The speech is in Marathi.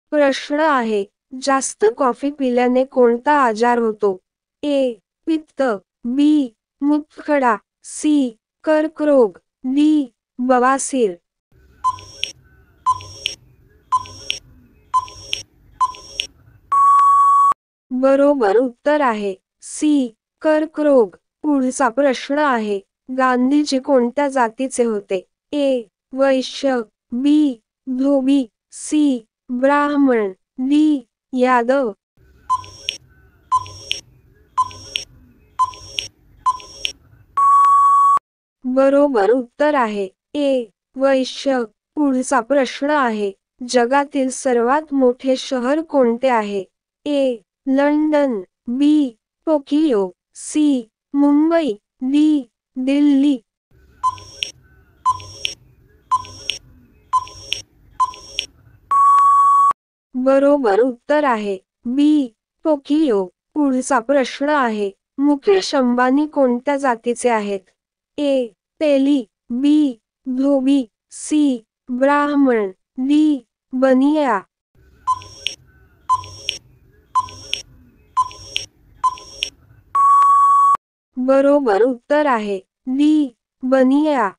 प्रश्न आहे, जास्त कॉफी पिल्याने कोणता आजार होतो? ए. पित्त, बी. मूतखडा, सी. कर्करोग, डी. बवासीर. बरोबर उत्तर आहे सी. कर्करोग. पुढचा प्रश्न आहे, गांधीजी कोणत्या जातीचे होते? ए. वैश्य, बी. धोबी, सी. ब्राह्मण, डी. यादव. बरोबर उत्तर आहे ए. वैश्य. पुढचा प्रश्न आहे, जगातील सर्वात मोठे शहर कोणते आहे? A. London, B. Tokyo, C. Mumbai, D. Delhi. बरोबर उत्तर आहे बी. टोकियो. पुढचा प्रश्न आहे, मुकेश अंबानी कोणत्या जातीचे आहेत? ए. तेली, बी. धोबी, सी. ब्राह्मण, डी. बनिया. बरोबर उत्तर आहे डी. बनिया.